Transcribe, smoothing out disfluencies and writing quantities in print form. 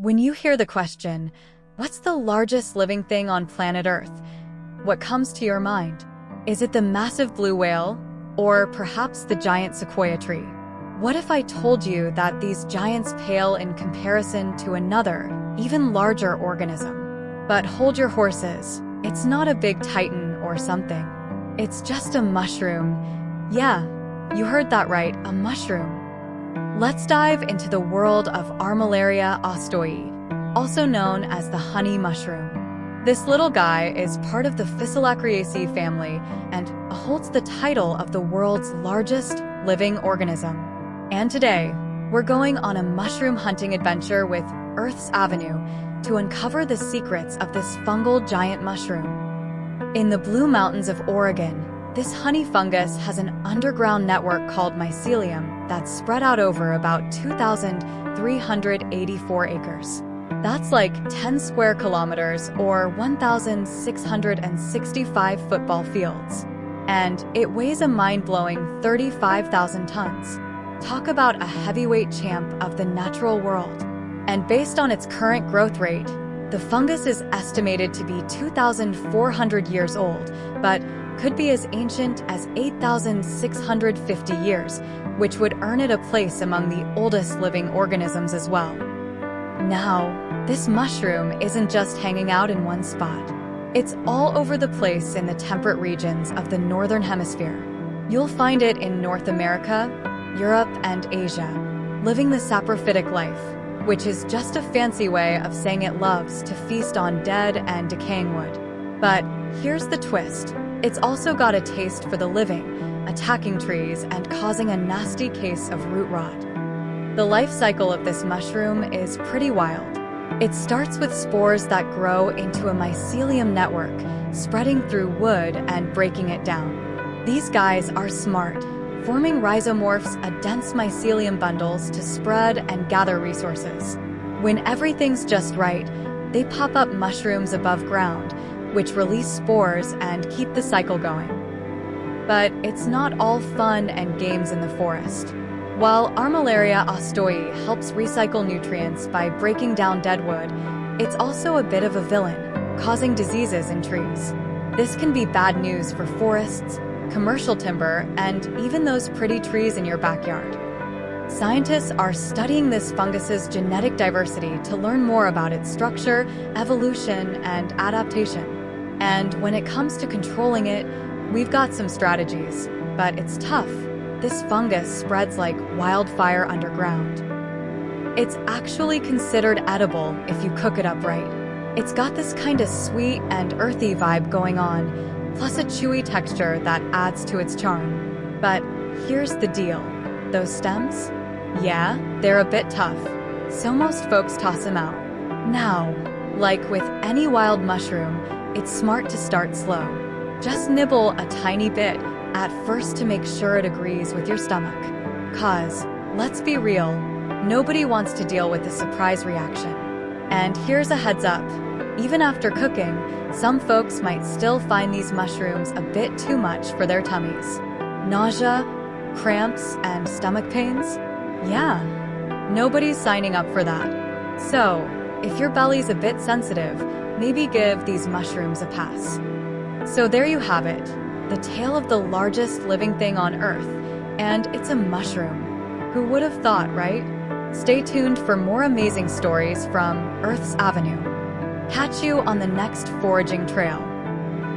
When you hear the question, what's the largest living thing on planet Earth? What comes to your mind? Is it the massive blue whale? Or perhaps the giant sequoia tree? What if I told you that these giants pale in comparison to another, even larger organism? But hold your horses, it's not a big titan or something. It's just a mushroom. Yeah, you heard that right, a mushroom. Let's dive into the world of Armillaria ostoi, also known as the honey mushroom. This little guy is part of the Phycelacriaceae family and holds the title of the world's largest living organism. And today, we're going on a mushroom hunting adventure with Earth's Avenue to uncover the secrets of this fungal giant mushroom. In the Blue Mountains of Oregon, this honey fungus has an underground network called mycelium that's spread out over about 2,384 acres. That's like 10 square kilometers or 1,665 football fields. And it weighs a mind-blowing 35,000 tons. Talk about a heavyweight champ of the natural world. And based on its current growth rate, the fungus is estimated to be 2,400 years old, but could be as ancient as 8,650 years, which would earn it a place among the oldest living organisms as well. Now, this mushroom isn't just hanging out in one spot. It's all over the place in the temperate regions of the Northern Hemisphere. You'll find it in North America, Europe, and Asia, living the saprophytic life, which is just a fancy way of saying it loves to feast on dead and decaying wood. But here's the twist. It's also got a taste for the living, attacking trees and causing a nasty case of root rot. The life cycle of this mushroom is pretty wild. It starts with spores that grow into a mycelium network, spreading through wood and breaking it down. These guys are smart, forming rhizomorphs, dense mycelium bundles to spread and gather resources. When everything's just right, they pop up mushrooms above ground, which release spores and keep the cycle going. But it's not all fun and games in the forest. While Armillaria ostoi helps recycle nutrients by breaking down dead wood, it's also a bit of a villain, causing diseases in trees. This can be bad news for forests, commercial timber, and even those pretty trees in your backyard. Scientists are studying this fungus's genetic diversity to learn more about its structure, evolution, and adaptation. And when it comes to controlling it, we've got some strategies, but it's tough. This fungus spreads like wildfire underground. It's actually considered edible if you cook it up right. It's got this kind of sweet and earthy vibe going on, plus a chewy texture that adds to its charm. But here's the deal. Those stems? Yeah, they're a bit tough, so most folks toss them out. Now, like with any wild mushroom, it's smart to start slow. Just nibble a tiny bit at first to make sure it agrees with your stomach. 'Cause, let's be real, nobody wants to deal with the surprise reaction. And here's a heads up, even after cooking, some folks might still find these mushrooms a bit too much for their tummies. Nausea, cramps, and stomach pains? Yeah, nobody's signing up for that. So, if your belly's a bit sensitive, maybe give these mushrooms a pass. So there you have it, the tale of the largest living thing on Earth, and it's a mushroom. Who would have thought, right? Stay tuned for more amazing stories from Earth's Avenue. Catch you on the next foraging trail.